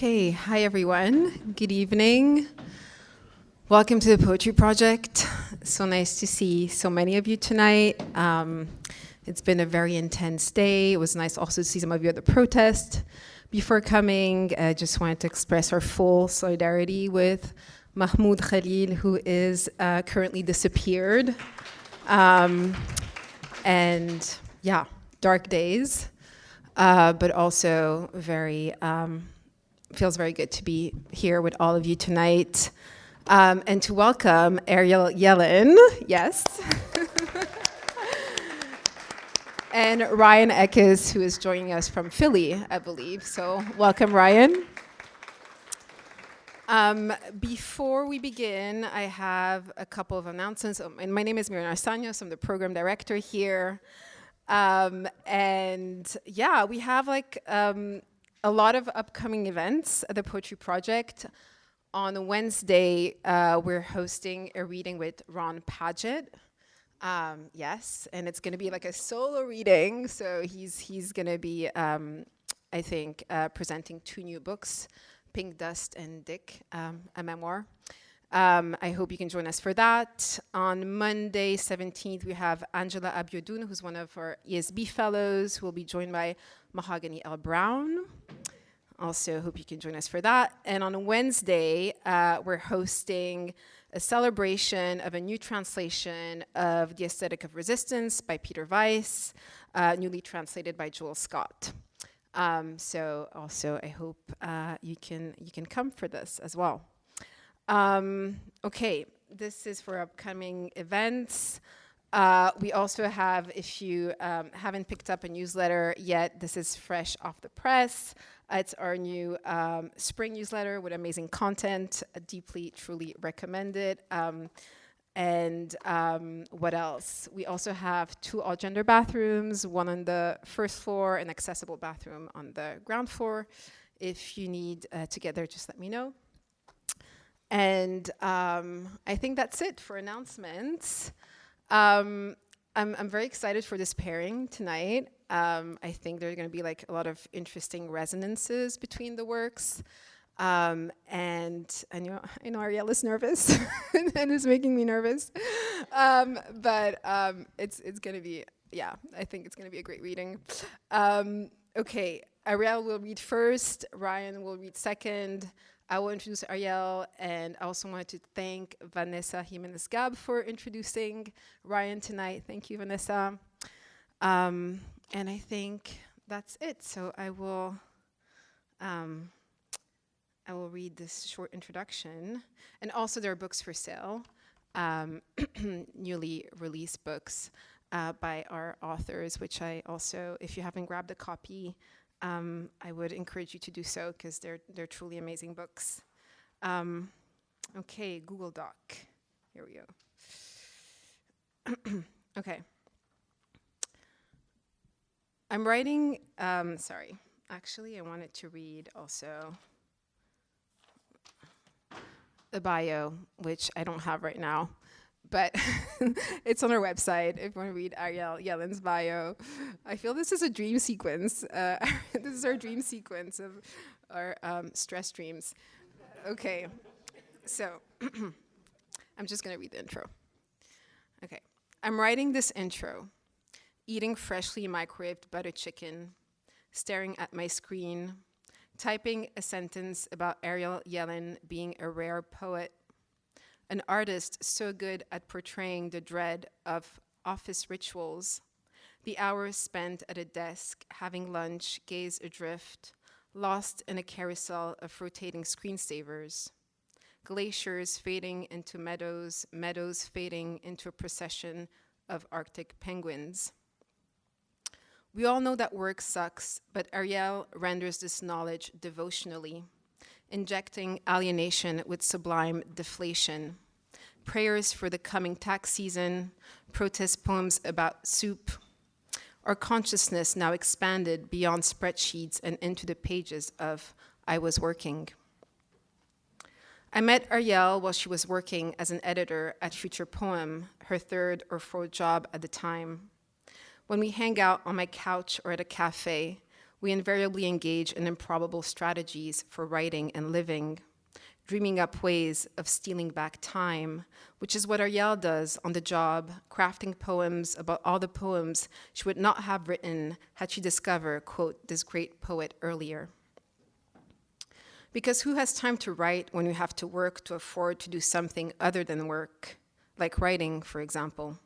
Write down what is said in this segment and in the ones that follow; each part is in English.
Okay, hi everyone. Good evening. Welcome to the Poetry Project. So nice to see so many of you tonight. It's been a very intense day. It was nice also to see some of you at the protest. Before coming, I just wanted to express our full solidarity with Mahmoud Khalil, who is currently disappeared. And yeah, dark days, but also very, feels very good to be here with all of you tonight. And to welcome Ariel Yelen, yes. And Ryan Eckes, who is joining us from Philly, I believe. So welcome, Ryan. Before we begin, I have a couple of announcements. And my name is Mirene Arsanios. I'm the program director here. And yeah, we have like a lot of upcoming events at the Poetry Project. On Wednesday, we're hosting a reading with Ron Padgett. Yes, and it's going to be like a solo reading. So he's going to be, I think, presenting 2 new books, Pink Dust and Dick, a memoir. I hope you can join us for that. On Monday, 17th, we have Angela Abiodun, who's one of our ESB fellows, who will be joined by Mahogany L. Brown. Also, hope you can join us for that. And on Wednesday, we're hosting a celebration of a new translation of The Aesthetic of Resistance by Peter Weiss, newly translated by Joel Scott. So also, I hope you can come for this as well. Okay, this is for upcoming events. We also have, if you haven't picked up a newsletter yet, this is fresh off the press. It's our new spring newsletter with amazing content, deeply, truly recommended. And what else? We also have 2 all-gender bathrooms, one on the first floor, an accessible bathroom on the ground floor. If you need to get there, just let me know. And I think that's it for announcements. I'm very excited for this pairing tonight. I think there are going to be like a lot of interesting resonances between the works. And I know Ariel is nervous and is making me nervous. But it's going to be, yeah, I think it's going to be a great reading. Okay, Ariel will read first, Ryan will read second. I will introduce Ariel, and I also wanted to thank Vanessa Jimenez Gabb for introducing Ryan tonight. Thank you, Vanessa. And I think that's it. So I will read this short introduction. And also there are books for sale, newly released books by our authors, which I also, if you haven't grabbed a copy, I would encourage you to do so because they're truly amazing books. Okay, Google Doc. Here we go. Okay. I'm writing, sorry. Actually, I wanted to read also the bio, which I don't have right now. But it's on our website if you want to read Ariel Yelen's bio. I feel this is a dream sequence. This is our dream sequence of our stress dreams. Okay, so I'm just going to read the intro. Okay, I'm writing this intro, eating freshly microwaved butter chicken, staring at my screen, typing a sentence about Ariel Yelen being a rare poet, an artist so good at portraying the dread of office rituals, the hours spent at a desk, having lunch, gaze adrift, lost in a carousel of rotating screensavers, glaciers fading into meadows, meadows fading into a procession of Arctic penguins. We all know that work sucks, but Ariel renders this knowledge devotionally, injecting alienation with sublime deflation. Prayers for the coming tax season, protest poems about soup, our consciousness now expanded beyond spreadsheets and into the pages of I Was Working. I met Ariel while she was working as an editor at Future Poem, her 3rd or 4th job at the time. When we hang out on my couch or at a cafe, we invariably engage in improbable strategies for writing and living, dreaming up ways of stealing back time, which is what Ariel does on the job, crafting poems about all the poems she would not have written had she discovered, quote, this great poet earlier. Because who has time to write when you have to work to afford to do something other than work, like writing, for example?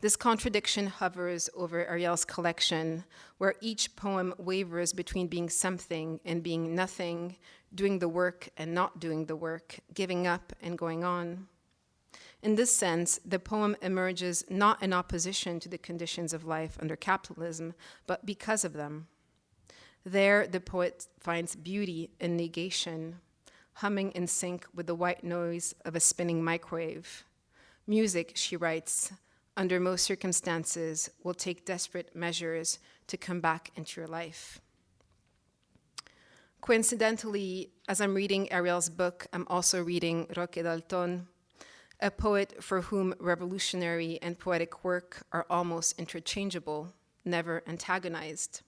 This contradiction hovers over Ariel's collection, where each poem wavers between being something and being nothing, doing the work and not doing the work, giving up and going on. In this sense, the poem emerges not in opposition to the conditions of life under capitalism, but because of them. There, the poet finds beauty in negation, humming in sync with the white noise of a spinning microwave. Music, she writes, under most circumstances, will take desperate measures to come back into your life. Coincidentally, as I'm reading Ariel's book, I'm also reading Roque Dalton, a poet for whom revolutionary and poetic work are almost interchangeable, never antagonized.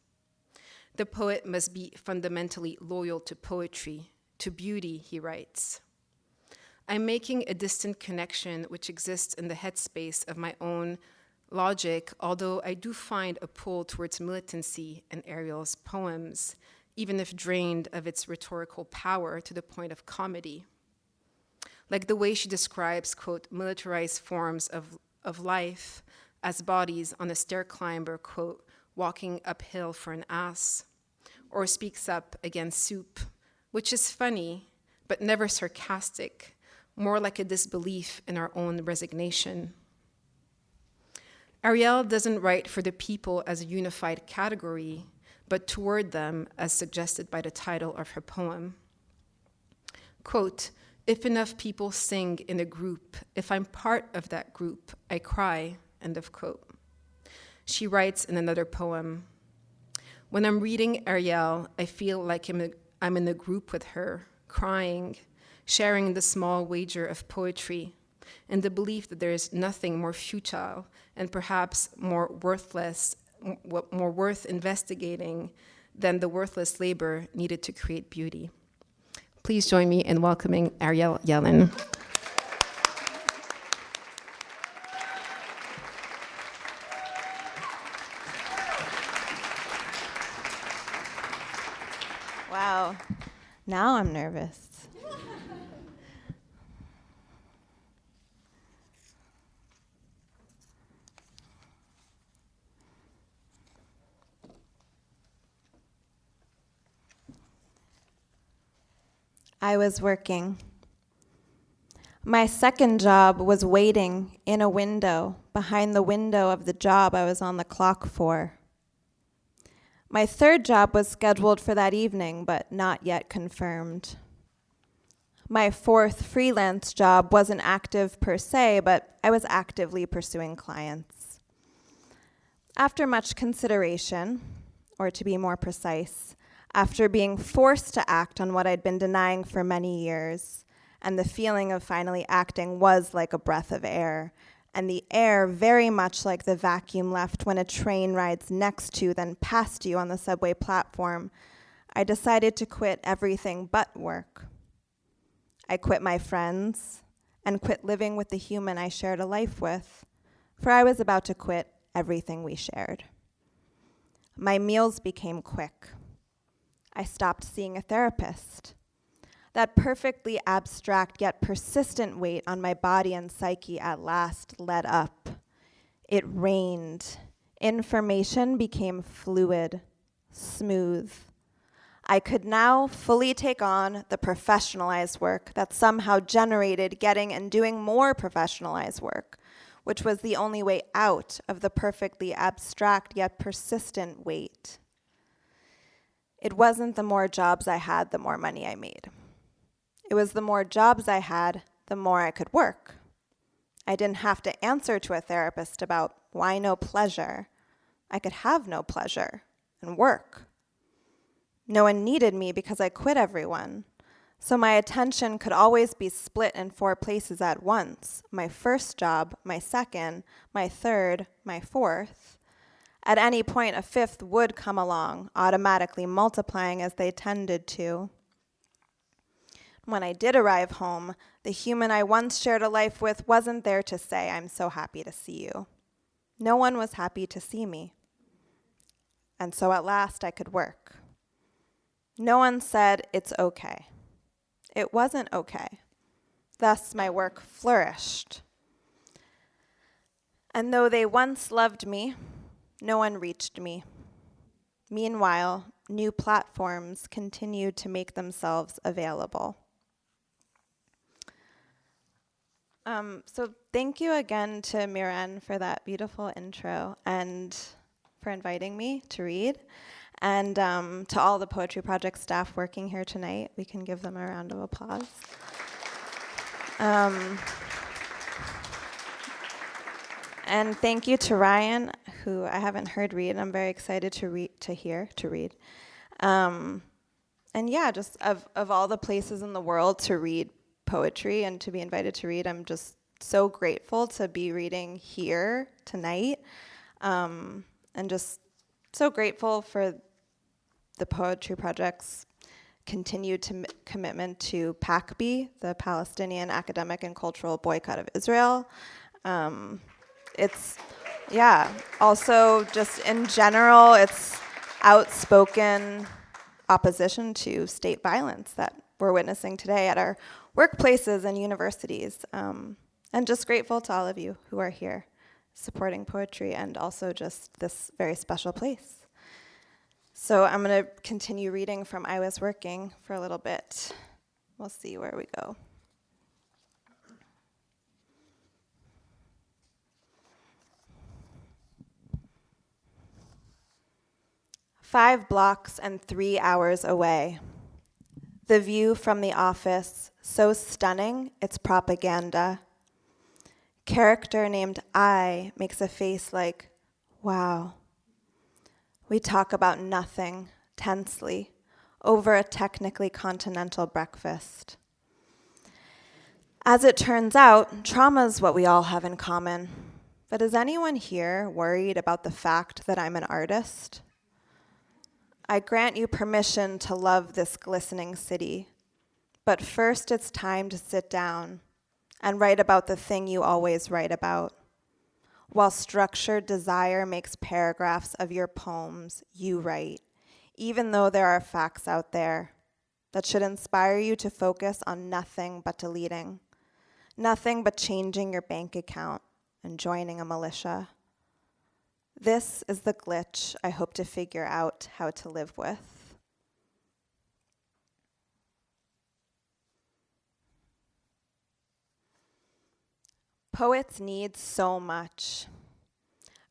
The poet must be fundamentally loyal to poetry, to beauty, he writes. I'm making a distant connection which exists in the headspace of my own logic, although I do find a pull towards militancy in Ariel's poems, even if drained of its rhetorical power to the point of comedy. Like the way she describes, quote, militarized forms of life as bodies on a stair climber, quote, walking uphill for an ass, or speaks up against soup, which is funny, but never sarcastic, more like a disbelief in our own resignation. Ariel doesn't write for the people as a unified category, but toward them as suggested by the title of her poem. Quote, if enough people sing in a group, if I'm part of that group, I cry, end of quote. She writes in another poem, when I'm reading Ariel, I feel like I'm in a group with her, crying, sharing the small wager of poetry, and the belief that there is nothing more futile and perhaps more worth investigating than the worthless labor needed to create beauty. Please join me in welcoming Ariel Yelen. Wow, now I'm nervous. I was working. My second job was waiting in a window behind the window of the job I was on the clock for. My third job was scheduled for that evening, but not yet confirmed. My fourth freelance job wasn't active per se, but I was actively pursuing clients. After much consideration, or to be more precise, after being forced to act on what I'd been denying for many years, and the feeling of finally acting was like a breath of air, and the air very much like the vacuum left when a train rides next to, then past you on the subway platform, I decided to quit everything but work. I quit my friends, and quit living with the human I shared a life with, for I was about to quit everything we shared. My meals became quick. I stopped seeing a therapist. That perfectly abstract yet persistent weight on my body and psyche at last let up. It rained. Information became fluid, smooth. I could now fully take on the professionalized work that somehow generated getting and doing more professionalized work, which was the only way out of the perfectly abstract yet persistent weight. It wasn't the more jobs I had, the more money I made. It was the more jobs I had, the more I could work. I didn't have to answer to a therapist about why no pleasure. I could have no pleasure and work. No one needed me because I quit everyone. So my attention could always be split in 4 places at once: my first job, my second, my third, my fourth. At any point, a fifth would come along, automatically multiplying as they tended to. When I did arrive home, the human I once shared a life with wasn't there to say, "I'm so happy to see you." No one was happy to see me. And so at last I could work. No one said, "It's okay." It wasn't okay. Thus my work flourished. And though they once loved me, no one reached me. Meanwhile, new platforms continued to make themselves available. So thank you again to Mirene for that beautiful intro and for inviting me to read. And to all the Poetry Project staff working here tonight, we can give them a round of applause. And thank you to Ryan, who I haven't heard read, and I'm very excited to read. And yeah, just of all the places in the world to read poetry and to be invited to read, I'm just so grateful to be reading here tonight, and just so grateful for the Poetry Project's continued commitment to PACB, the Palestinian Academic and Cultural Boycott of Israel. It's, yeah, also just in general, it's outspoken opposition to state violence that we're witnessing today at our workplaces and universities. And just grateful to all of you who are here supporting poetry and also just this very special place. So I'm going to continue reading from I Was Working for a little bit. We'll see where we go. "5 blocks and 3 hours away. The view from the office, so stunning, it's propaganda. Character named I makes a face like, wow. We talk about nothing, tensely, over a technically continental breakfast. As it turns out, trauma's what we all have in common. But is anyone here worried about the fact that I'm an artist? I grant you permission to love this glistening city, but first it's time to sit down and write about the thing you always write about. While structured desire makes paragraphs of your poems, you write, even though there are facts out there that should inspire you to focus on nothing but deleting, nothing but changing your bank account and joining a militia. This is the glitch I hope to figure out how to live with. Poets need so much.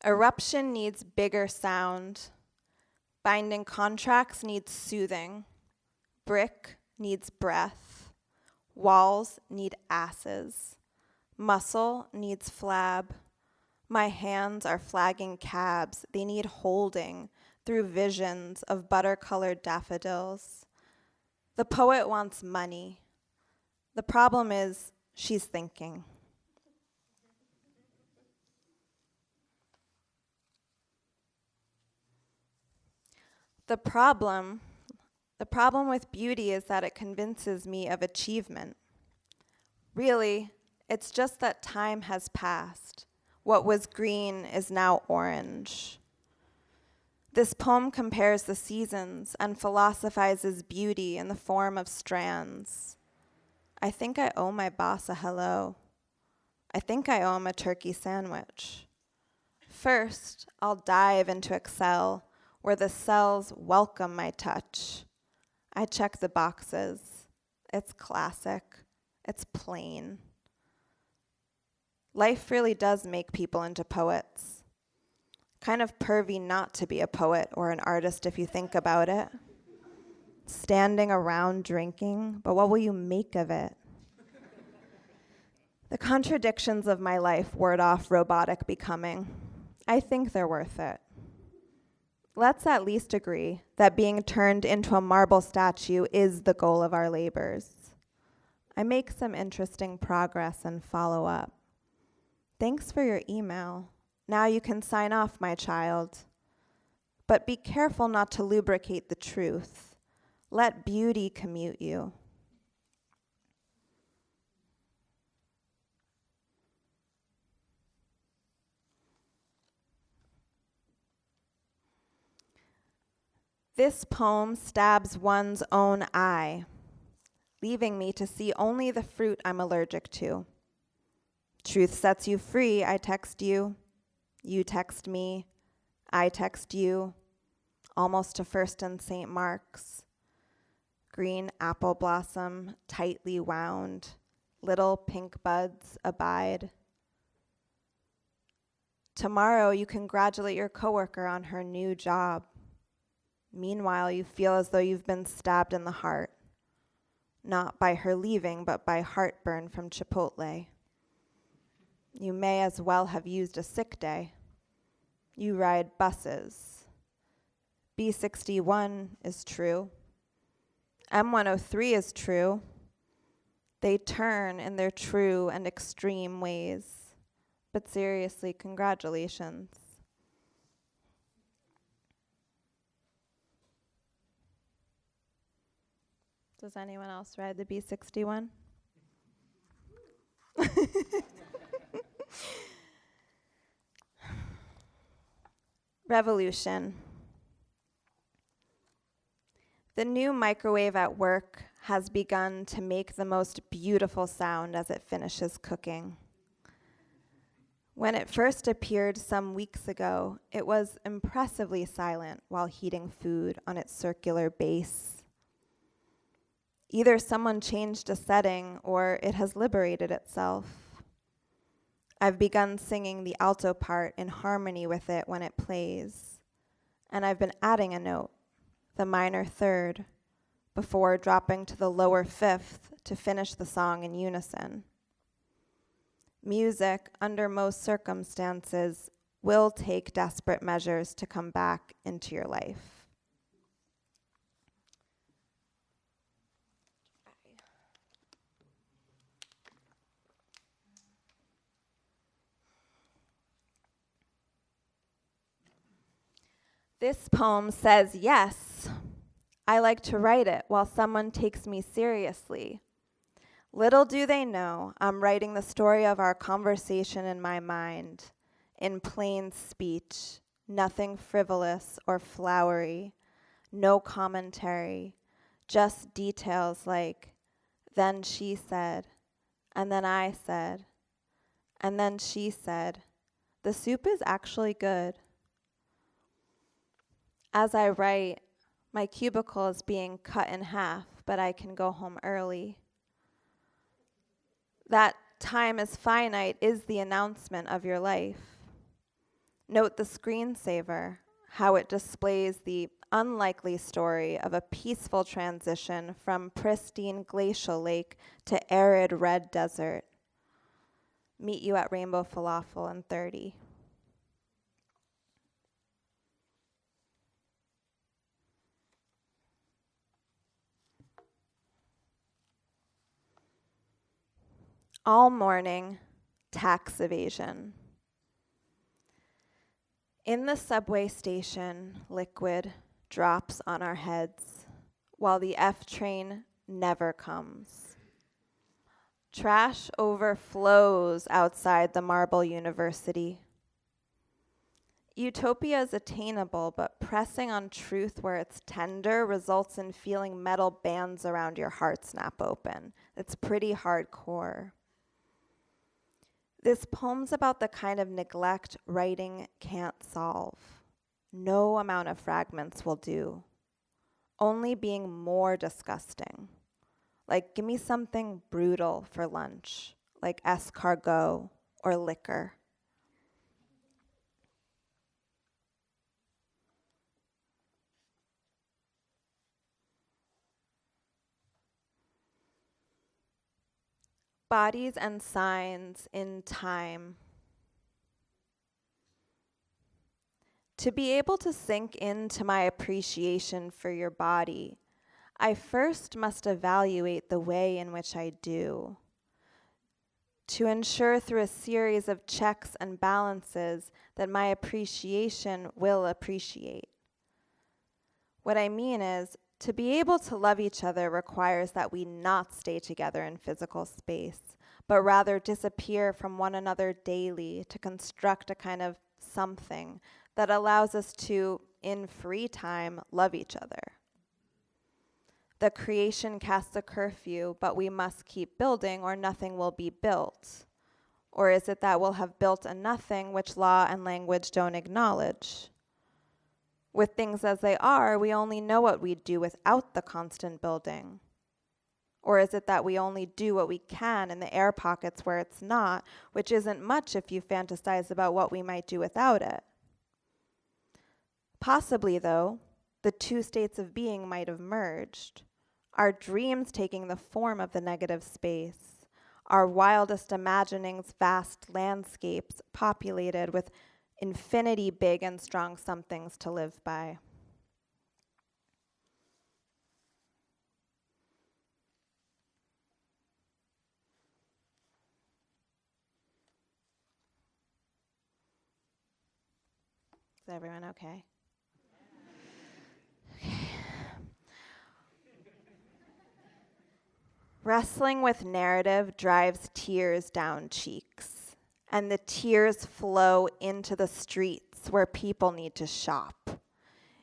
Eruption needs bigger sound. Binding contracts needs soothing. Brick needs breath. Walls need asses. Muscle needs flab. My hands are flagging cabs. They need holding through visions of butter-colored daffodils. The poet wants money. The problem is she's thinking. The problem with beauty is that it convinces me of achievement. Really, it's just that time has passed. What was green is now orange. This poem compares the seasons and philosophizes beauty in the form of strands. I think I owe my boss a hello. I think I owe him a turkey sandwich. First, I'll dive into Excel, where the cells welcome my touch. I check the boxes. It's classic. It's plain. Life really does make people into poets. Kind of pervy not to be a poet or an artist if you think about it. Standing around drinking, but what will you make of it? The contradictions of my life ward off robotic becoming. I think they're worth it. Let's at least agree that being turned into a marble statue is the goal of our labors. I make some interesting progress and follow up. Thanks for your email. Now you can sign off, my child. But be careful not to lubricate the truth. Let beauty commute you. This poem stabs one's own eye, leaving me to see only the fruit I'm allergic to. Truth sets you free, I text you. You text me, I text you. Almost to First and St. Mark's. Green apple blossom, tightly wound. Little pink buds abide. Tomorrow you congratulate your coworker on her new job. Meanwhile, you feel as though you've been stabbed in the heart. Not by her leaving, but by heartburn from Chipotle. You may as well have used a sick day. You ride buses. B61 is true. M103 is true. They turn in their true and extreme ways. But seriously, congratulations. Does anyone else ride the B61? Revolution. The new microwave at work has begun to make the most beautiful sound as it finishes cooking. When it first appeared some weeks ago, it was impressively silent while heating food on its circular base. Either someone changed a setting or it has liberated itself. I've begun singing the alto part in harmony with it when it plays, and I've been adding a note, the minor third, before dropping to the lower fifth to finish the song in unison. Music, under most circumstances, will take desperate measures to come back into your life. This poem says yes. I like to write it while someone takes me seriously. Little do they know, I'm writing the story of our conversation in my mind, in plain speech, nothing frivolous or flowery, no commentary, just details like, then she said, and then I said, and then she said, the soup is actually good. As I write, my cubicle is being cut in half, but I can go home early. That time is finite is the announcement of your life. Note the screensaver, how it displays the unlikely story of a peaceful transition from pristine glacial lake to arid red desert. Meet you at Rainbow Falafel in 30. All morning, tax evasion. In the subway station, liquid drops on our heads, while the F train never comes. Trash overflows outside the Marble University. Utopia is attainable, but pressing on truth where it's tender results in feeling metal bands around your heart snap open. It's pretty hardcore. This poem's about the kind of neglect writing can't solve. No amount of fragments will do. Only being more disgusting. Like, give me something brutal for lunch, like escargot or liquor. Bodies and signs in time. To be able to sink into my appreciation for your body, I first must evaluate the way in which I do. To ensure through a series of checks and balances that my appreciation will appreciate. What I mean is, to be able to love each other requires that we not stay together in physical space, but rather disappear from one another daily to construct a kind of something that allows us to, in free time, love each other. The creation casts a curfew, but we must keep building or nothing will be built. Or is it that we'll have built a nothing which law and language don't acknowledge? With things as they are, we only know what we do without the constant building. Or is it that we only do what we can in the air pockets where it's not, which isn't much if you fantasize about what we might do without it? Possibly, though, the two states of being might have merged, our dreams taking the form of the negative space, our wildest imaginings vast landscapes populated with infinity big and strong somethings to live by. Is everyone okay? Wrestling with narrative drives tears down cheeks, and the tears flow into the streets where people need to shop.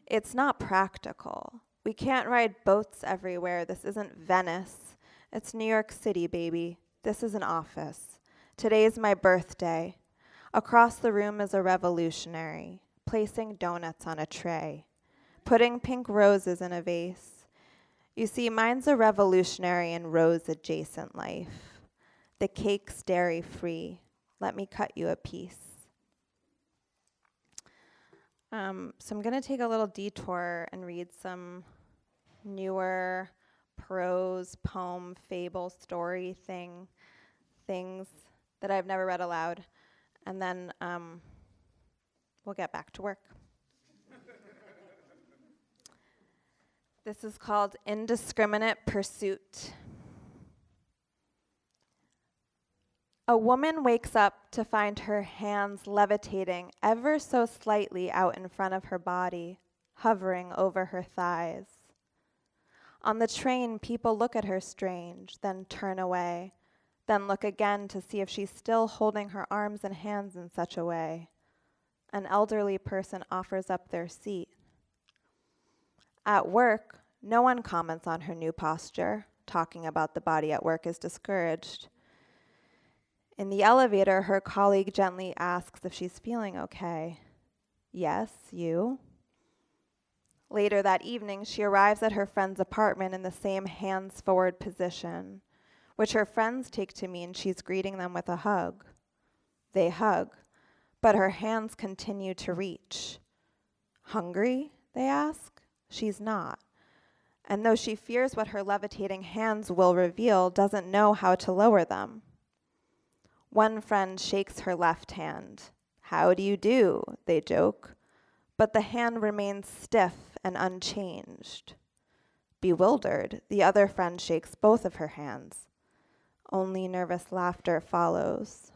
It's not practical. We can't ride boats everywhere. This isn't Venice. It's New York City, baby. This is an office. Today's my birthday. Across the room is a revolutionary, placing donuts on a tray, putting pink roses in a vase. You see, mine's a revolutionary and rose-adjacent life. The cake's dairy-free. Let me cut you a piece. So I'm going to take a little detour and read some newer prose, poem, fable, story things that I've never read aloud. And then we'll get back to work. This is called Indiscriminate Pursuit. A woman wakes up to find her hands levitating ever so slightly out in front of her body, hovering over her thighs. On the train, people look at her strange, then turn away, then look again to see if she's still holding her arms and hands in such a way. An elderly person offers up their seat. At work, no one comments on her new posture. Talking about the body at work is discouraged. In the elevator, her colleague gently asks if she's feeling okay. Yes, you? Later that evening, she arrives at her friend's apartment in the same hands-forward position, which her friends take to mean she's greeting them with a hug. They hug, but her hands continue to reach. Hungry, they ask? She's not. And though she fears what her levitating hands will reveal, doesn't know how to lower them. One friend shakes her left hand. How do you do? They joke. But the hand remains stiff and unchanged. Bewildered, the other friend shakes both of her hands. Only nervous laughter follows.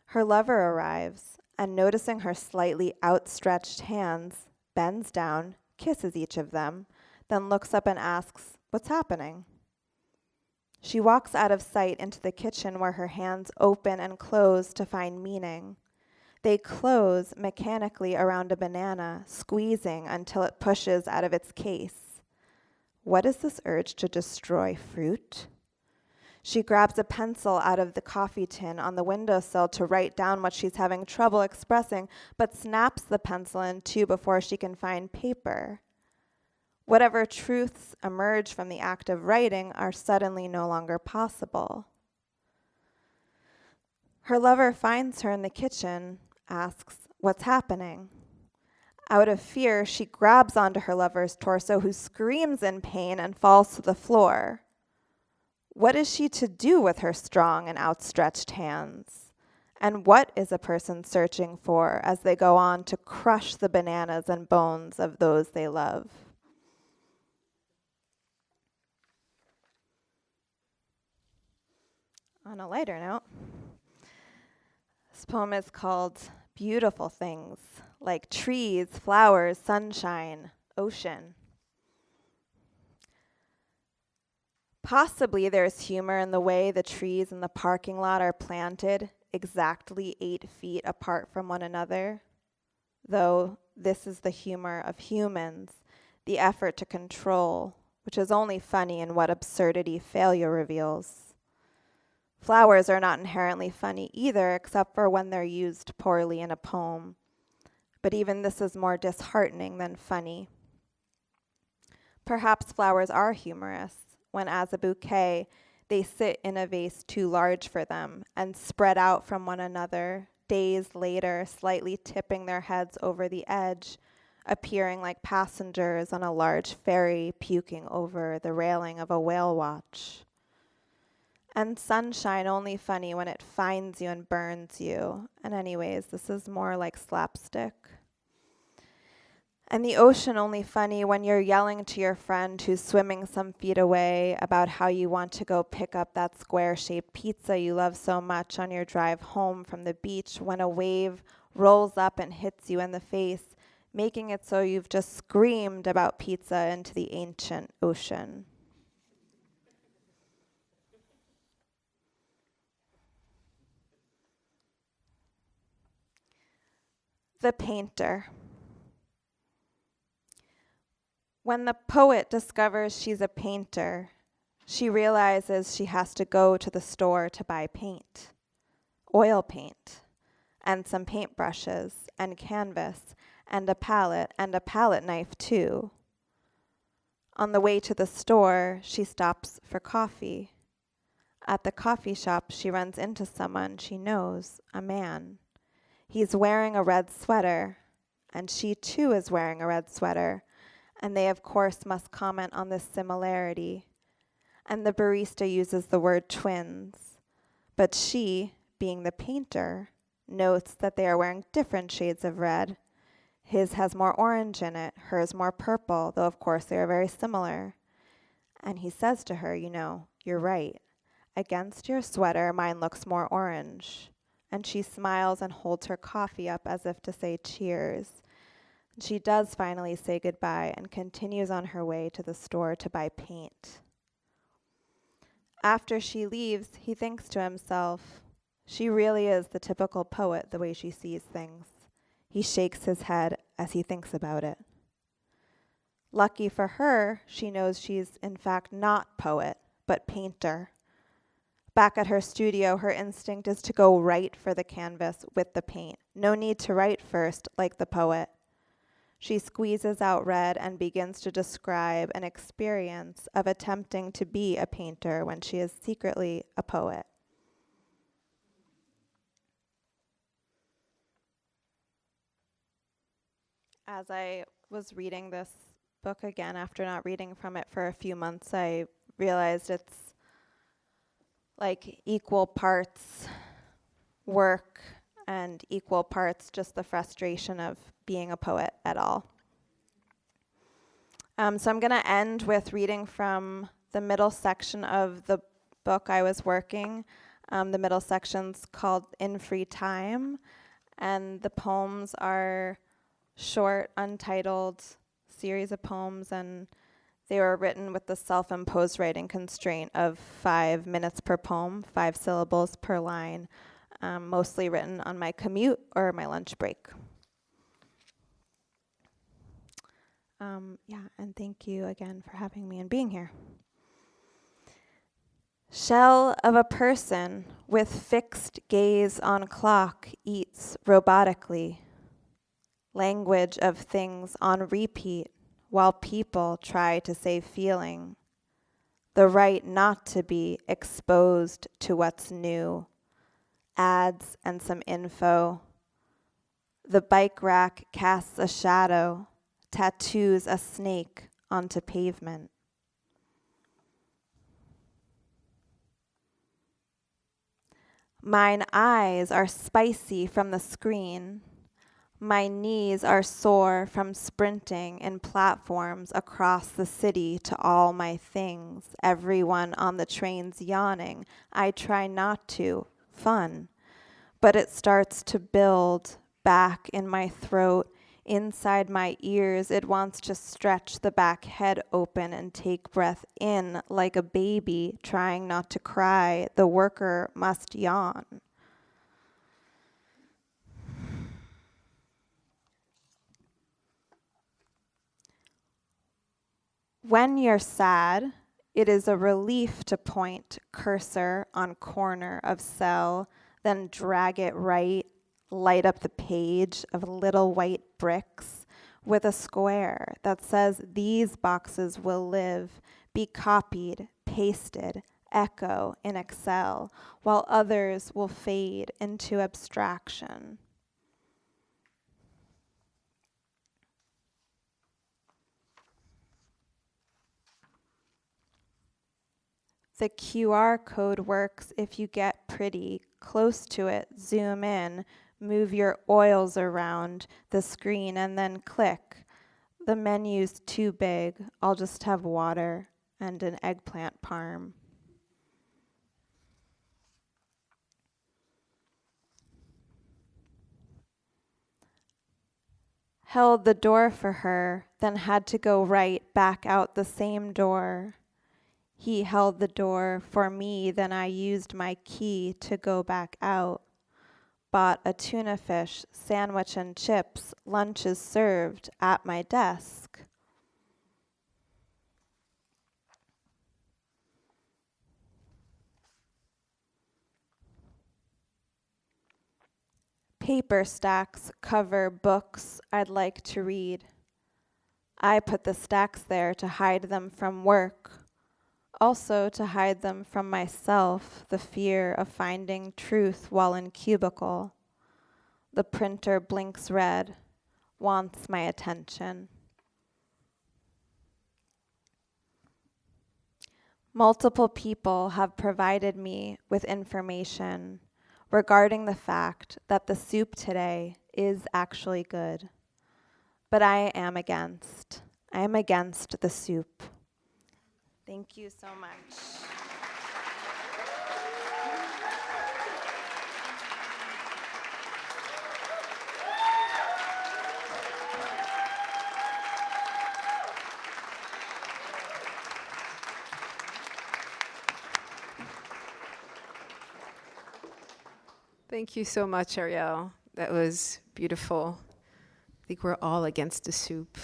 Her lover arrives, and noticing her slightly outstretched hands, bends down, kisses each of them, then looks up and asks, "What's happening?" She walks out of sight into the kitchen where her hands open and close to find meaning. They close mechanically around a banana, squeezing until it pushes out of its case. What is this urge to destroy fruit? She grabs a pencil out of the coffee tin on the windowsill to write down what she's having trouble expressing, but snaps the pencil in two before she can find paper. Whatever truths emerge from the act of writing are suddenly no longer possible. Her lover finds her in the kitchen, asks, "What's happening?" Out of fear, she grabs onto her lover's torso, who screams in pain and falls to the floor. What is she to do with her strong and outstretched hands? And what is a person searching for as they go on to crush the bananas and bones of those they love? On a lighter note, this poem is called Beautiful Things, like trees, flowers, sunshine, Ocean. Possibly there's humor in the way the trees in the parking lot are planted exactly 8 feet apart from one another, though this is the humor of humans, the effort to control, which is only funny in what absurdity failure reveals. Flowers are not inherently funny either, except for when they're used poorly in a poem. But even this is more disheartening than funny. Perhaps flowers are humorous, when as a bouquet, they sit in a vase too large for them and spread out from one another, days later, slightly tipping their heads over the edge, appearing like passengers on a large ferry puking over the railing of a whale watch. And sunshine only funny when it finds you and burns you. And anyways, this is more like slapstick. And the ocean only funny when you're yelling to your friend who's swimming some feet away about how you want to go pick up that square-shaped pizza you love so much on your drive home from the beach when a wave rolls up and hits you in the face, making it so you've just screamed about pizza into the ancient ocean. The painter. When the poet discovers she's a painter, she realizes she has to go to the store to buy paint, oil paint, and some paintbrushes, and canvas, and a palette knife too. On the way to the store, she stops for coffee. At the coffee shop, she runs into someone she knows, a man. He's wearing a red sweater, and she too is wearing a red sweater, and they, of course, must comment on this similarity. And the barista uses the word twins. But she, being the painter, notes that they are wearing different shades of red. His has more orange in it, hers more purple, though of course they are very similar. And he says to her, you're right. Against your sweater, mine looks more orange. And she smiles and holds her coffee up as if to say cheers. She does finally say goodbye and continues on her way to the store to buy paint. After she leaves, he thinks to himself, she really is the typical poet the way she sees things. He shakes his head as he thinks about it. Lucky for her, she knows she's in fact not poet, but painter. Back at her studio, her instinct is to go right for the canvas with the paint. No need to write first, like the poet. She squeezes out red and begins to describe an experience of attempting to be a painter when she is secretly a poet. As I was reading this book again, after not reading from it for a few months, I realized it's like equal parts work and equal parts just the frustration of being a poet at all. So I'm going to end with reading from the middle section of the book I was working. The middle section's called In Free Time, and the poems are short, untitled series of poems, and they were written with the self-imposed writing constraint of 5 minutes per poem, 5 syllables per line, mostly written on my commute or my lunch break. And thank you again for having me and being here. Shell of a person with fixed gaze on clock eats robotically. Language of things on repeat while people try to save feeling. The right not to be exposed to what's new. Ads and some info. The bike rack casts a shadow, tattoos a snake onto pavement. Mine eyes are spicy from the screen. My knees are sore from sprinting in platforms across the city to all my things. Everyone on the train's yawning. I try not to. Fun. But it starts to build back in my throat Inside my ears, it wants to stretch the back head open and take breath in like a baby trying not to cry. The worker must yawn. When you're sad, it is a relief to point cursor on corner of cell, then drag it right, light up the page of little white bricks with a square that says these boxes will live, be copied, pasted, echo in Excel, while others will fade into abstraction. The QR code works if you get pretty close to it, zoom in, move your oils around the screen, and then click. The menu's too big. I'll just have water and an eggplant parm. Held the door for her, then had to go right back out the same door. He held the door for me, then I used my key to go back out. Bought a tuna fish, sandwich and chips, lunch is served at my desk. Paper stacks cover books I'd like to read. I put the stacks there to hide them from work. Also to hide them from myself, the fear of finding truth while in cubicle. The printer blinks red, wants my attention. Multiple people have provided me with information regarding the fact that the soup today is actually good. But I am against the soup. Thank you so much. Thank you so much, Ariel. That was beautiful. I think we're all against the soup.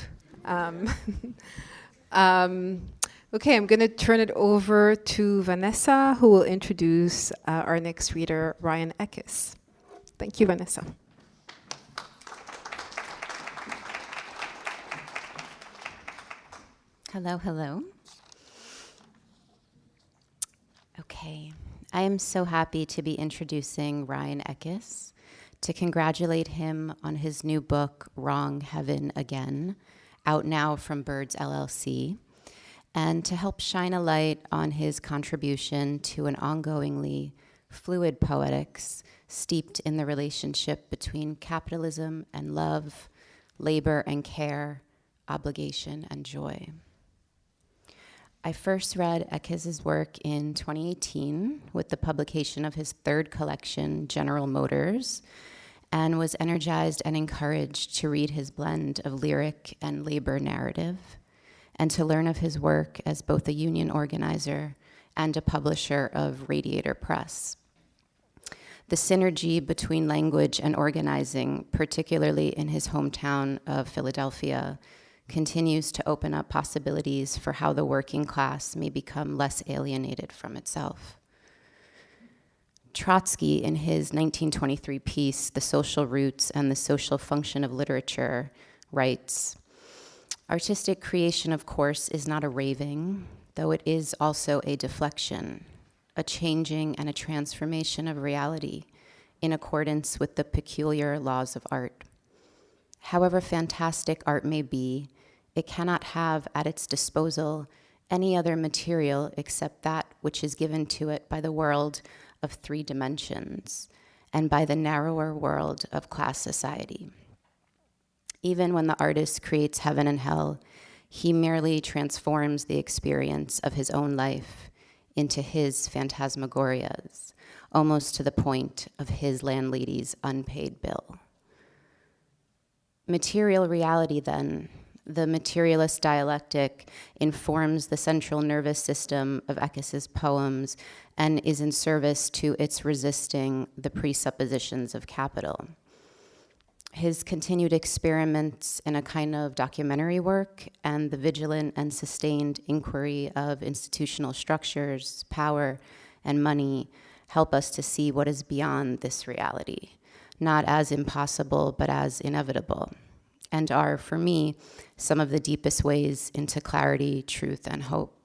Okay, I'm going to turn it over to Vanessa, who will introduce our next reader, Ryan Eckes. Thank you, Vanessa. Hello, hello. Okay, I am so happy to be introducing Ryan Eckes, to congratulate him on his new book, Wrong Heaven Again, out now from Birds LLC, and to help shine a light on his contribution to an ongoingly fluid poetics steeped in the relationship between capitalism and love, labor and care, obligation and joy. I first read Eckes' work in 2018 with the publication of his third collection, General Motors, and was energized and encouraged to read his blend of lyric and labor narrative, and to learn of his work as both a union organizer and a publisher of Radiator Press. The synergy between language and organizing, particularly in his hometown of Philadelphia, continues to open up possibilities for how the working class may become less alienated from itself. Trotsky, in his 1923 piece, The Social Roots and the Social Function of Literature, writes, "Artistic creation, of course, is not a raving, though it is also a deflection, a changing and a transformation of reality in accordance with the peculiar laws of art. However fantastic art may be, it cannot have at its disposal any other material except that which is given to it by the world of three dimensions and by the narrower world of class society. Even when the artist creates heaven and hell, he merely transforms the experience of his own life into his phantasmagorias, almost to the point of his landlady's unpaid bill. Material reality, then, the materialist dialectic, informs the central nervous system of Eckes's poems and is in service to its resisting the presuppositions of capital. His continued experiments in a kind of documentary work and the vigilant and sustained inquiry of institutional structures, power, and money help us to see what is beyond this reality, not as impossible, but as inevitable, and are, for me, some of the deepest ways into clarity, truth, and hope.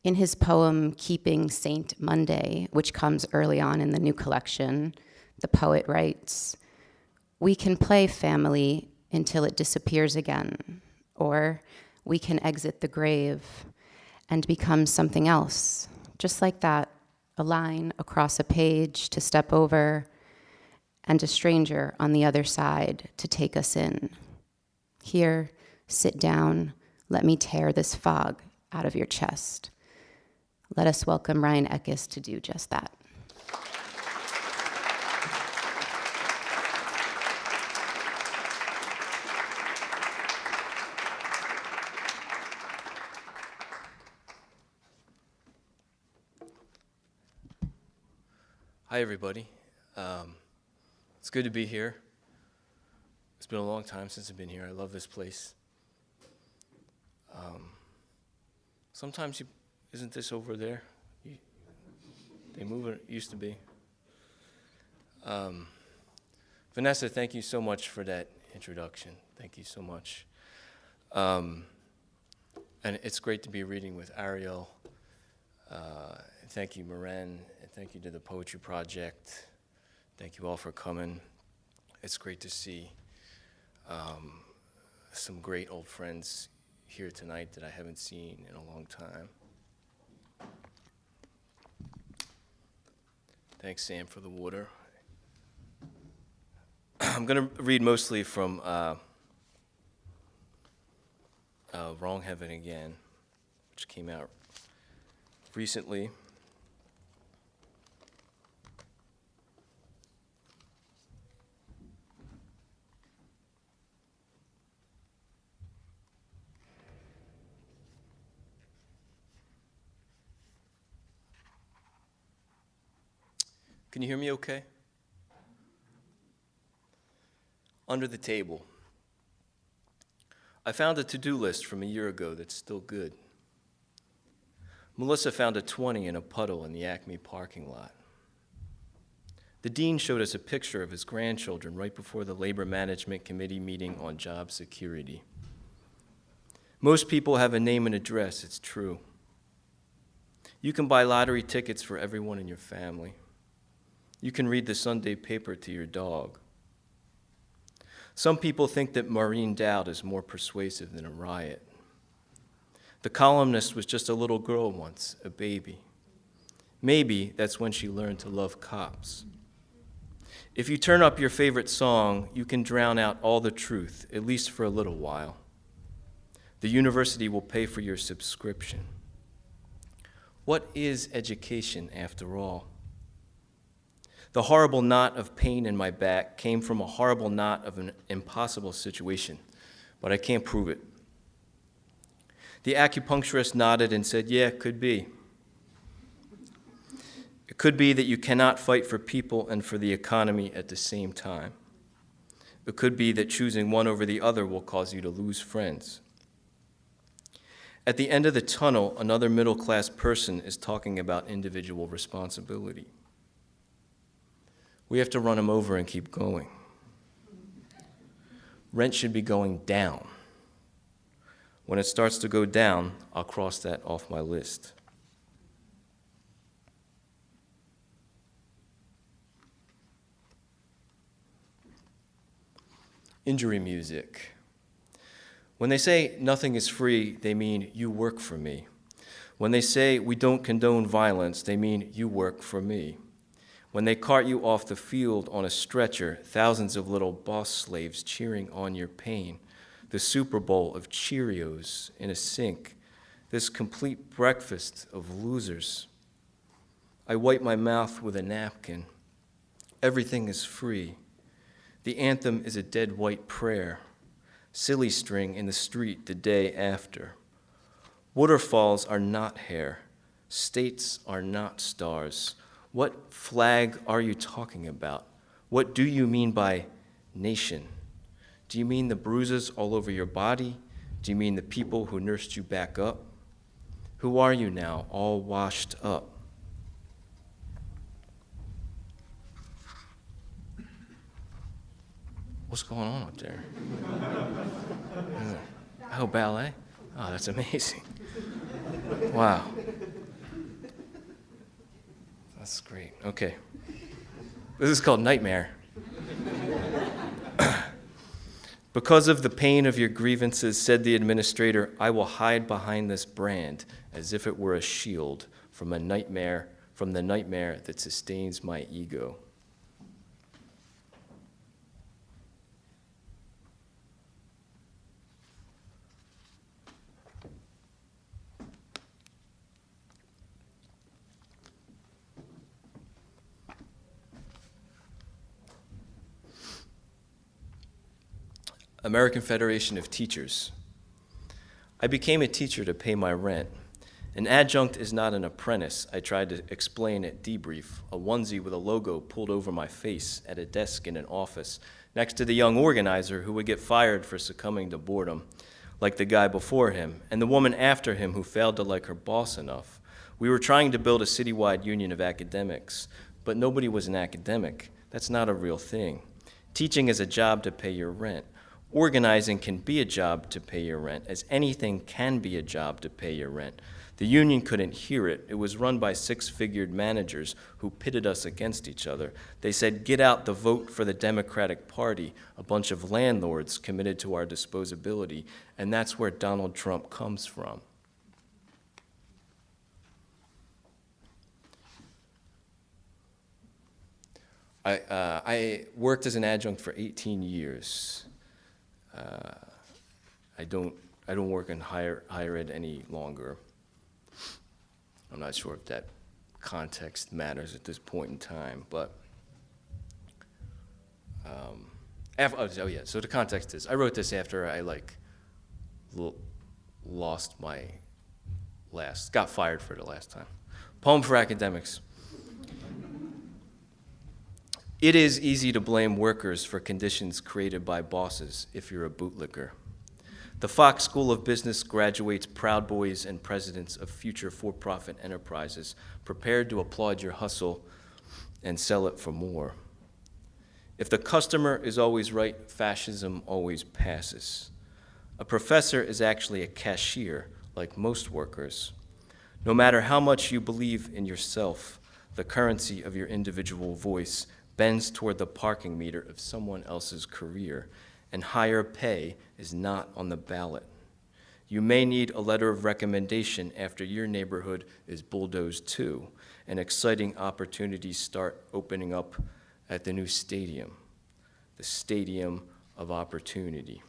In his poem, Keeping Saint Monday, which comes early on in the new collection, the poet writes, "We can play family until it disappears again, or we can exit the grave and become something else, just like that, a line across a page to step over, and a stranger on the other side to take us in. Here, sit down, let me tear this fog out of your chest." Let us welcome Ryan Eckes to do just that. Hi, everybody. It's good to be here. It's been a long time since I've been here. I love this place. Sometimes isn't this over there? They move it, used to be. Vanessa, thank you so much for that introduction. Thank you so much. And it's great to be reading with Ariel. Thank you, Mirene, and thank you to the Poetry Project. Thank you all for coming. It's great to see some great old friends here tonight that I haven't seen in a long time. Thanks, Sam, for the water. I'm going to read mostly from Wrong Heaven Again, which came out recently. Can you hear me okay? Under the table. I found a to-do list from a year ago that's still good. Melissa found a 20 in a puddle in the Acme parking lot. The dean showed us a picture of his grandchildren right before the Labor Management Committee meeting on job security. Most people have a name and address, it's true. You can buy lottery tickets for everyone in your family. You can read the Sunday paper to your dog. Some people think that Maureen Dowd is more persuasive than a riot. The columnist was just a little girl once, a baby. Maybe that's when she learned to love cops. If you turn up your favorite song, you can drown out all the truth, at least for a little while. The university will pay for your subscription. What is education, after all? The horrible knot of pain in my back came from a horrible knot of an impossible situation, but I can't prove it. The acupuncturist nodded and said, "Yeah, it could be. It could be that you cannot fight for people and for the economy at the same time. It could be that choosing one over the other will cause you to lose friends. At the end of the tunnel, another middle-class person is talking about individual responsibility. We have to run him over and keep going. Rent should be going down. When it starts to go down, I'll cross that off my list." Injury music. When they say nothing is free, they mean you work for me. When they say we don't condone violence, they mean you work for me. When they cart you off the field on a stretcher, thousands of little boss slaves cheering on your pain, the Super Bowl of Cheerios in a sink, this complete breakfast of losers. I wipe my mouth with a napkin. Everything is free. The anthem is a dead white prayer, silly string in the street the day after. Waterfalls are not hair, states are not stars. What flag are you talking about? What do you mean by nation? Do you mean the bruises all over your body? Do you mean the people who nursed you back up? Who are you now, all washed up? What's going on up there? Oh, ballet? Oh, that's amazing. Wow. That's great. Okay. This is called Nightmare. Because of the pain of your grievances, said the administrator, I will hide behind this brand as if it were a shield from the nightmare that sustains my ego. American Federation of Teachers. I became a teacher to pay my rent. An adjunct is not an apprentice, I tried to explain at debrief, a onesie with a logo pulled over my face at a desk in an office, next to the young organizer who would get fired for succumbing to boredom, like the guy before him, and the woman after him who failed to like her boss enough. We were trying to build a citywide union of academics, but nobody was an academic. That's not a real thing. Teaching is a job to pay your rent. Organizing can be a job to pay your rent, as anything can be a job to pay your rent. The union couldn't hear it. It was run by six-figured managers who pitted us against each other. They said, get out the vote for the Democratic Party, a bunch of landlords committed to our disposability, and that's where Donald Trump comes from. I worked as an adjunct for 18 years. I don't work in higher ed any longer. I'm not sure if that context matters at this point in time, but so the context is, I wrote this after I got fired for the last time. Poem for academics. It is easy to blame workers for conditions created by bosses if you're a bootlicker. The Fox School of Business graduates proud boys and presidents of future for-profit enterprises prepared to applaud your hustle and sell it for more. If the customer is always right, fascism always passes. A professor is actually a cashier, like most workers. No matter how much you believe in yourself, the currency of your individual voice bends toward the parking meter of someone else's career, and higher pay is not on the ballot. You may need a letter of recommendation after your neighborhood is bulldozed too, and exciting opportunities start opening up at the new stadium, the Stadium of Opportunity.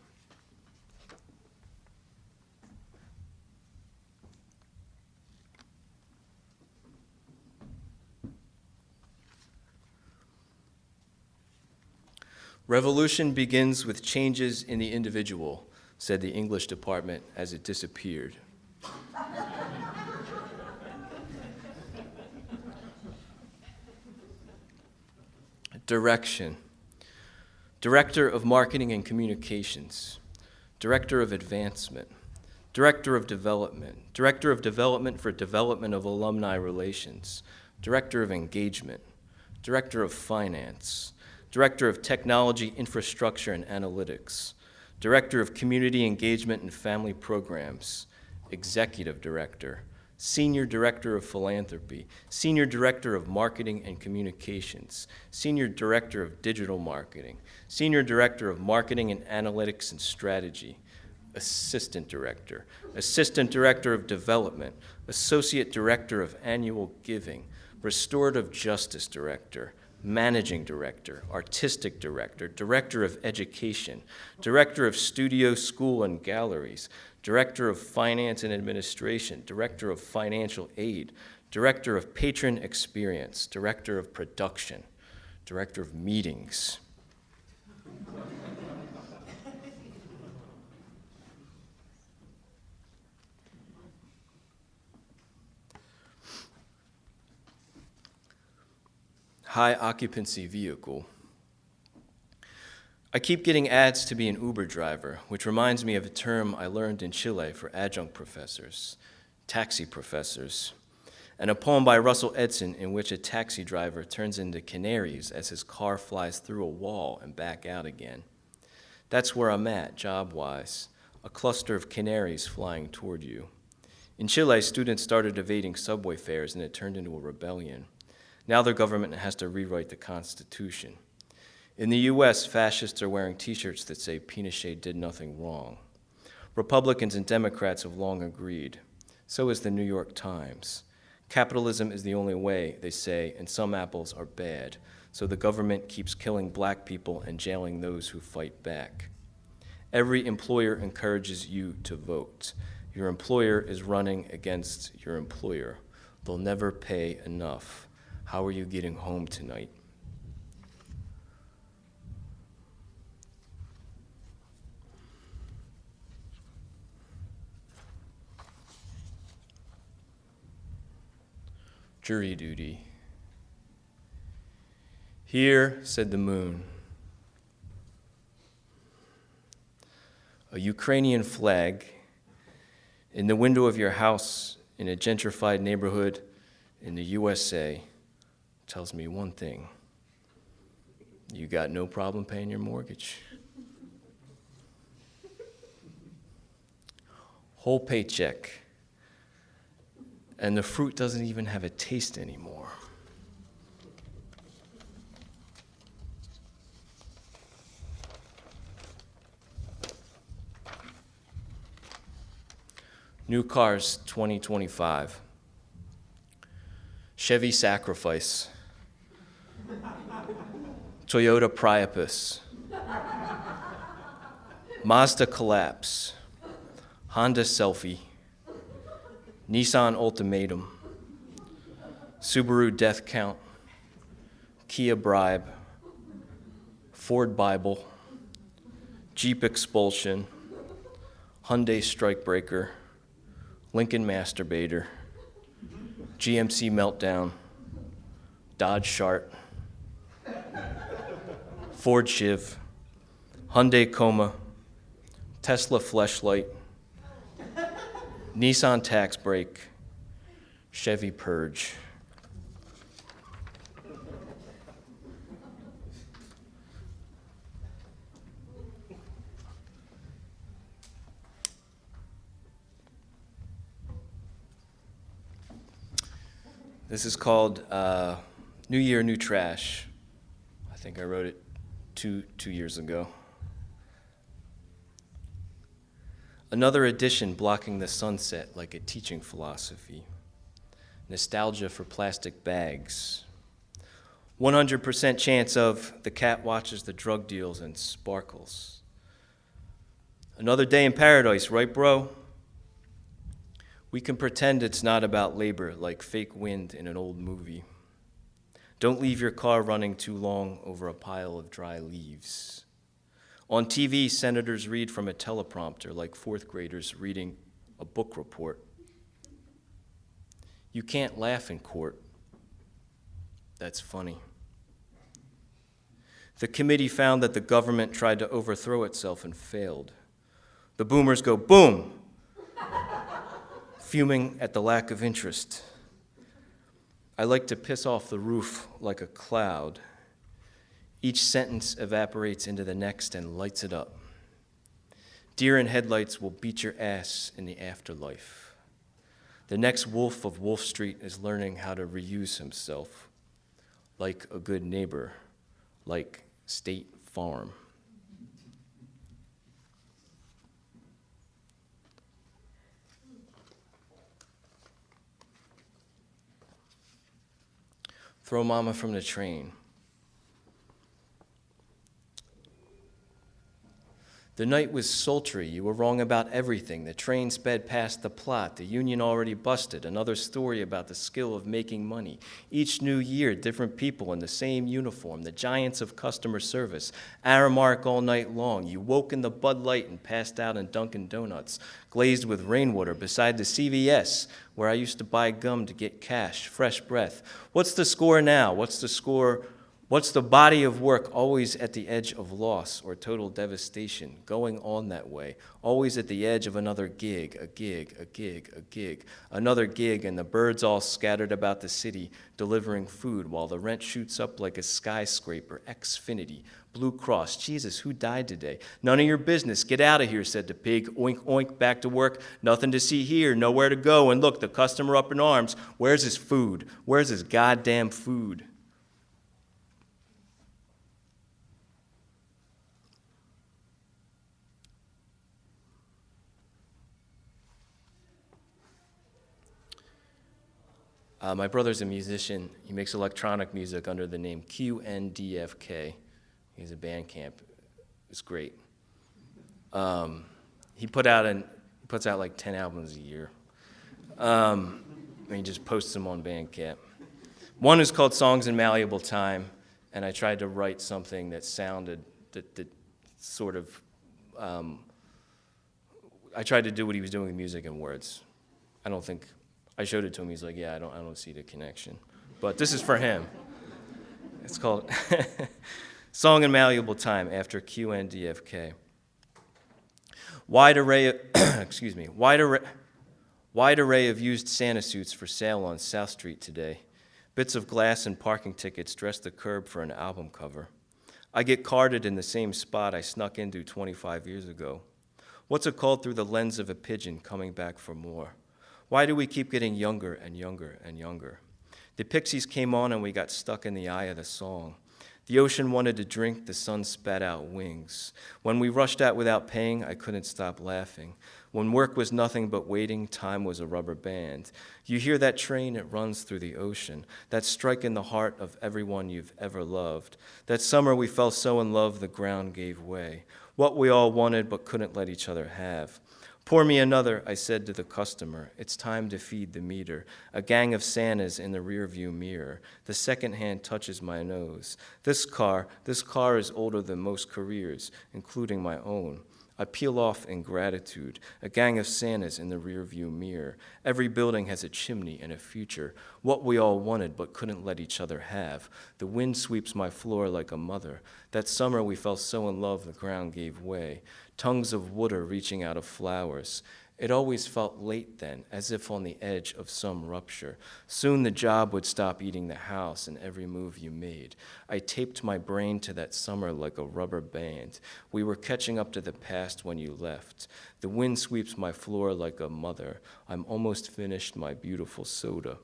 Revolution begins with changes in the individual, said the English department as it disappeared. Direction. Director of Marketing and Communications. Director of Advancement. Director of Development. Director of Development for Development of Alumni Relations. Director of Engagement. Director of Finance. Director of Technology, Infrastructure, and Analytics, Director of Community Engagement and Family Programs, Executive Director, Senior Director of Philanthropy, Senior Director of Marketing and Communications, Senior Director of Digital Marketing, Senior Director of Marketing and Analytics and Strategy, Assistant Director, Assistant Director of Development, Associate Director of Annual Giving, Restorative Justice Director, Managing Director, Artistic Director, Director of Education, Director of Studio, School, and Galleries, Director of Finance and Administration, Director of Financial Aid, Director of Patron Experience, Director of Production, Director of Meetings. high occupancy vehicle. I keep getting ads to be an Uber driver, which reminds me of a term I learned in Chile for adjunct professors, taxi professors, and a poem by Russell Edson in which a taxi driver turns into canaries as his car flies through a wall and back out again. That's where I'm at, job-wise, a cluster of canaries flying toward you. In Chile, students started evading subway fares and it turned into a rebellion. Now their government has to rewrite the Constitution. In the US, fascists are wearing t-shirts that say Pinochet did nothing wrong. Republicans and Democrats have long agreed. So is the New York Times. Capitalism is the only way, they say, and some apples are bad. So the government keeps killing black people and jailing those who fight back. Every employer encourages you to vote. Your employer is running against your employer. They'll never pay enough. How are you getting home tonight? Jury duty. Here, said the moon, a Ukrainian flag in the window of your house in a gentrified neighborhood in the USA tells me one thing. You got no problem paying your mortgage. Whole paycheck. And the fruit doesn't even have a taste anymore. New cars 2025. Chevy Sacrifice. Toyota Priapus. Mazda Collapse. Honda Selfie. Nissan Ultimatum, Subaru Death Count, Kia Bribe, Ford Bible, Jeep Expulsion, Hyundai Strikebreaker, Lincoln Masturbator, GMC Meltdown, Dodge Shart, Ford Shiv, Hyundai Coma, Tesla Fleshlight, Nissan Tax Break, Chevy Purge. This is called New Year, New Trash. I think I wrote it two years ago. Another edition blocking the sunset like a teaching philosophy. Nostalgia for plastic bags. 100% chance of the cat watches the drug deals and sparkles. Another day in paradise, right, bro? We can pretend it's not about labor like fake wind in an old movie. Don't leave your car running too long over a pile of dry leaves. On TV, senators read from a teleprompter like fourth graders reading a book report. You can't laugh in court. That's funny. The committee found that the government tried to overthrow itself and failed. The boomers go, boom, fuming at the lack of interest. I like to piss off the roof like a cloud. Each sentence evaporates into the next and lights it up. Deer in headlights will beat your ass in the afterlife. The next wolf of Wolf Street is learning how to reuse himself, like a good neighbor, like State Farm. Throw mama from the train. The night was sultry. You were wrong about everything. The train sped past the plot. The union already busted. Another story about the skill of making money. Each new year, different people in the same uniform. The giants of customer service. Aramark all night long. You woke in the Bud Light and passed out in Dunkin' Donuts, glazed with rainwater beside the CVS, where I used to buy gum to get cash, fresh breath. What's the score now? What's the score? What's the body of work always at the edge of loss or total devastation, going on that way, always at the edge of another gig, a gig, a gig, a gig, another gig, and the birds all scattered about the city delivering food while the rent shoots up like a skyscraper, Xfinity, Blue Cross. Jesus, who died today? None of your business. Get out of here, said the pig. Oink, oink, back to work. Nothing to see here, nowhere to go. And look, the customer up in arms. Where's his food? Where's his goddamn food? My brother's a musician. He makes electronic music under the name QNDFK. He's a Bandcamp. It's great. He puts out like 10 albums a year. And he just posts them on Bandcamp. One is called Songs in Malleable Time, and I tried to write something that sounded, that sort of, I tried to do what he was doing with music and words. I showed it to him, he's like, yeah, I don't see the connection. But this is for him. It's called Song in Malleable Time after QNDFK. Wide array of used Santa suits for sale on South Street today. Bits of glass and parking tickets dress the curb for an album cover. I get carded in the same spot I snuck into 25 years ago. What's it called through the lens of a pigeon coming back for more? Why do we keep getting younger and younger and younger? The Pixies came on and we got stuck in the eye of the song. The ocean wanted to drink, the sun spat out wings. When we rushed out without paying, I couldn't stop laughing. When work was nothing but waiting, time was a rubber band. You hear that train, it runs through the ocean. That strike in the heart of everyone you've ever loved. That summer we fell so in love the ground gave way. What we all wanted but couldn't let each other have. Pour me another, I said to the customer. It's time to feed the meter. A gang of Santas in the rearview mirror. The second hand touches my nose. This car is older than most careers, including my own. I peel off in gratitude. A gang of Santas in the rearview mirror. Every building has a chimney and a future. What we all wanted but couldn't let each other have. The wind sweeps my floor like a mother. That summer we fell so in love the ground gave way. Tongues of wood are reaching out of flowers. It always felt late then, as if on the edge of some rupture. Soon the job would stop eating the house and every move you made. I taped my brain to that summer like a rubber band. We were catching up to the past when you left. The wind sweeps my floor like a mother. I'm almost finished my beautiful soda.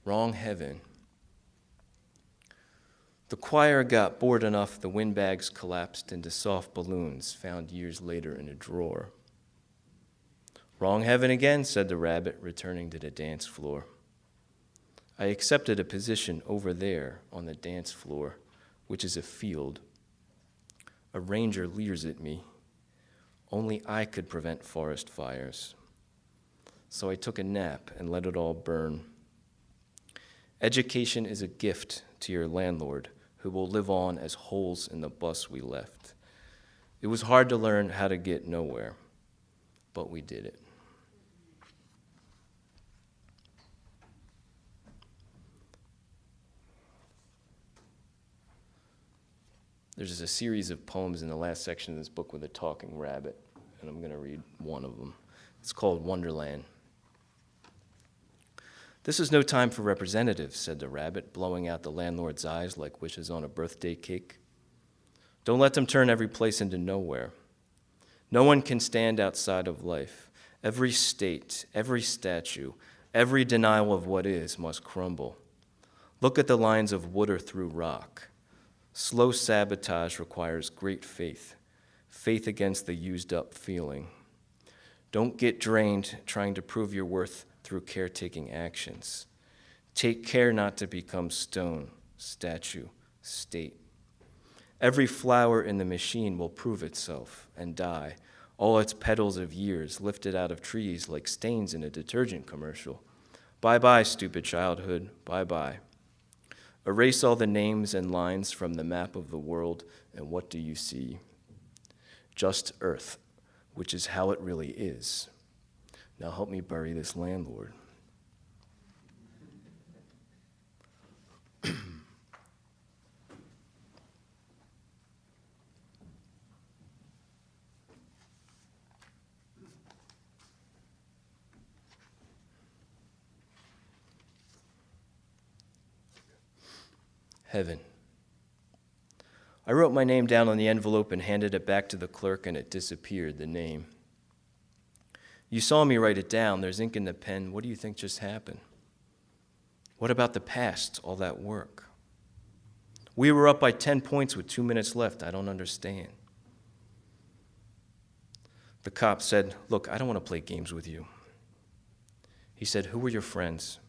Wrong heaven. The choir got bored enough the windbags collapsed into soft balloons found years later in a drawer. Wrong heaven again, said the rabbit, returning to the dance floor. I accepted a position over there on the dance floor, which is a field. A ranger leers at me. Only I could prevent forest fires. So I took a nap and let it all burn. Education is a gift to your landlord, who will live on as holes in the bus we left. It was hard to learn how to get nowhere, but we did it. There's a series of poems in the last section of this book with a talking rabbit, and I'm going to read one of them. It's called Wonderland. This is no time for representatives, said the rabbit, blowing out the landlord's eyes like wishes on a birthday cake. Don't let them turn every place into nowhere. No one can stand outside of life. Every state, every statue, every denial of what is must crumble. Look at the lines of water through rock. Slow sabotage requires great faith, faith against the used-up feeling. Don't get drained trying to prove your worth through caretaking actions. Take care not to become stone, statue, state. Every flower in the machine will prove itself and die, all its petals of years lifted out of trees like stains in a detergent commercial. Bye-bye, stupid childhood, bye-bye. Erase all the names and lines from the map of the world, and what do you see? Just earth, which is how it really is. Now help me bury this landlord. Heaven. I wrote my name down on the envelope and handed it back to the clerk, and it disappeared, the name. You saw me write it down. There's ink in the pen. What do you think just happened? What about the past, all that work? We were up by 10 points with 2 minutes left. I don't understand. The cop said, look, I don't want to play games with you. He said, who were your friends?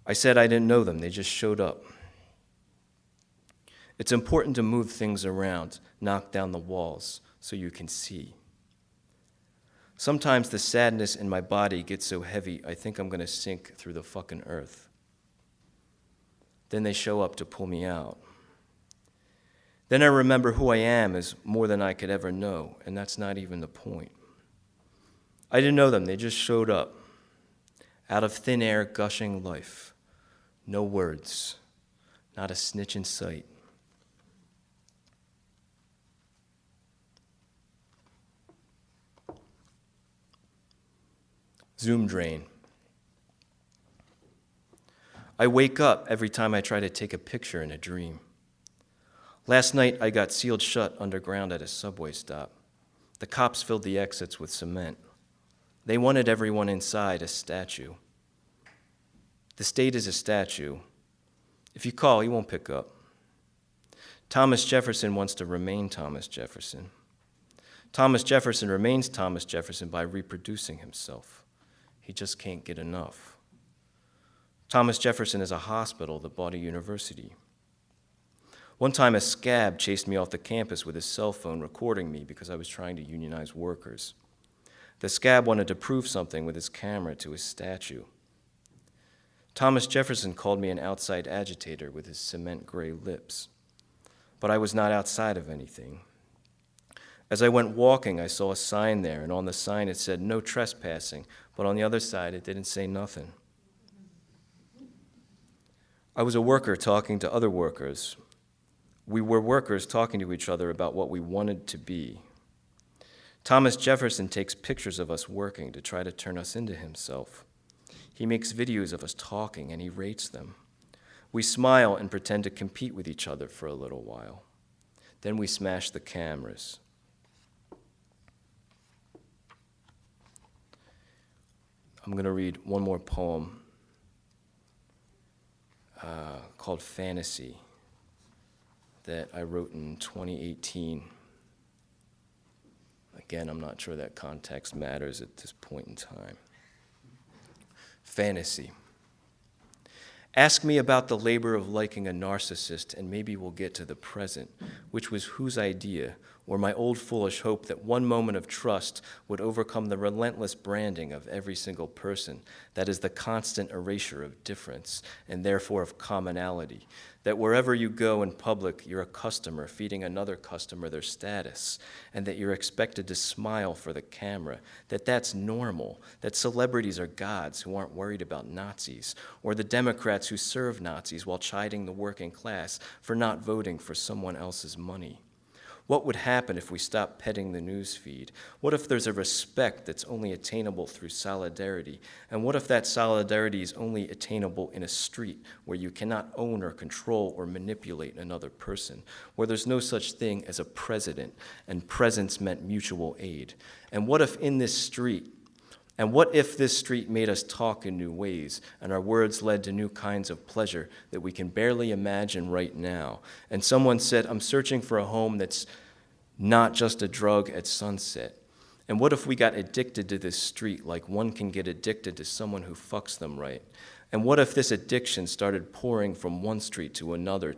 I said I didn't know them. They just showed up. It's important to move things around, knock down the walls so you can see. Sometimes the sadness in my body gets so heavy, I think I'm going to sink through the fucking earth. Then they show up to pull me out. Then I remember who I am is more than I could ever know, and that's not even the point. I didn't know them. They just showed up. Out of thin air, gushing life. No words. Not a snitch in sight. Zoom drain. I wake up every time I try to take a picture in a dream. Last night, I got sealed shut underground at a subway stop. The cops filled the exits with cement. They wanted everyone inside a statue. The state is a statue. If you call, he won't pick up. Thomas Jefferson wants to remain Thomas Jefferson. Thomas Jefferson remains Thomas Jefferson by reproducing himself. He just can't get enough. Thomas Jefferson is a hospital that bought a university. One time, a scab chased me off the campus with his cell phone recording me because I was trying to unionize workers. The scab wanted to prove something with his camera to his statue. Thomas Jefferson called me an outside agitator with his cement gray lips. But I was not outside of anything. As I went walking, I saw a sign there, and on the sign it said, no trespassing, but on the other side it didn't say nothing. I was a worker talking to other workers. We were workers talking to each other about what we wanted to be. Thomas Jefferson takes pictures of us working to try to turn us into himself. He makes videos of us talking, and he rates them. We smile and pretend to compete with each other for a little while. Then we smash the cameras. I'm going to read one more poem called Fantasy that I wrote in 2018. Again, I'm not sure that context matters at this point in time. Fantasy. Ask me about the labor of liking a narcissist, and maybe we'll get to the present, which was whose idea, or my old foolish hope that one moment of trust would overcome the relentless branding of every single person, that is the constant erasure of difference, and therefore of commonality, that wherever you go in public, you're a customer feeding another customer their status, and that you're expected to smile for the camera, that that's normal, that celebrities are gods who aren't worried about Nazis, or the Democrats who serve Nazis while chiding the working class for not voting for someone else's money. What would happen if we stopped petting the news feed? What if there's a respect that's only attainable through solidarity? And what if that solidarity is only attainable in a street where you cannot own or control or manipulate another person, where there's no such thing as a president and presence meant mutual aid? And what if in this street, and what if this street made us talk in new ways, and our words led to new kinds of pleasure that we can barely imagine right now? And someone said, I'm searching for a home that's not just a drug at sunset. And what if we got addicted to this street like one can get addicted to someone who fucks them right? And what if this addiction started pouring from one street to another,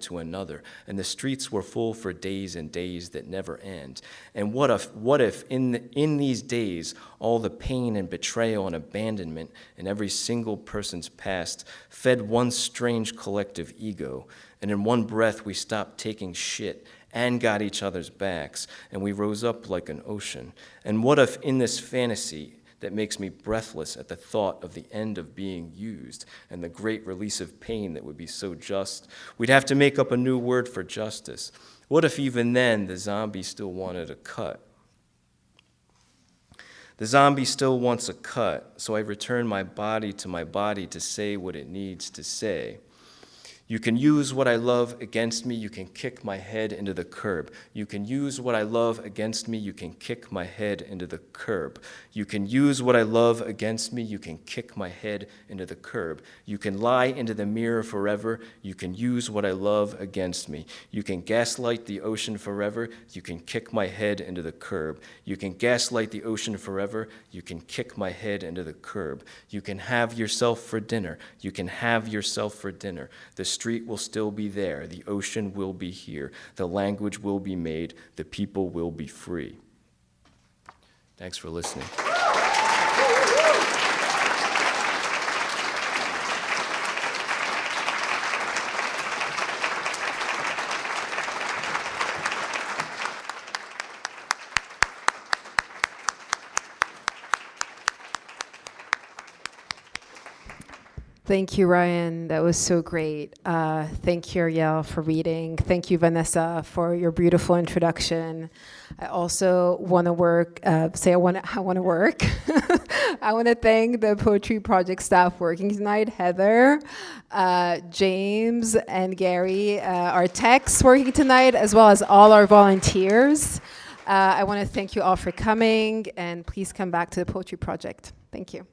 and the streets were full for days and days that never end? And what if in these days, all the pain and betrayal and abandonment in every single person's past fed one strange collective ego, and in one breath we stopped taking shit and got each other's backs, and we rose up like an ocean? And what if in this fantasy that makes me breathless at the thought of the end of being used and the great release of pain that would be so just, we'd have to make up a new word for justice? What if even then the zombie still wanted a cut? The zombie still wants a cut, so I return my body to say what it needs to say. You can use what I love against me, you can kick my head into the curb. You can use what I love against me, you can kick my head into the curb. You can use what I love against me, you can kick my head into the curb. You can lie into the mirror forever, you can use what I love against me. You can gaslight the ocean forever, you can kick my head into the curb. You can gaslight the ocean forever, you can kick my head into the curb. You can have yourself for dinner, you can have yourself for dinner. The street will still be there, the ocean will be here, the language will be made, the people will be free. Thanks for listening. Thank you, Ryan. That was so great. Thank you, Ariel, for reading. Thank you, Vanessa, for your beautiful introduction. I also want to work. I want to work. I want to thank the Poetry Project staff working tonight: Heather, James, and Gary, our techs working tonight, as well as all our volunteers. I want to thank you all for coming, and please come back to the Poetry Project. Thank you.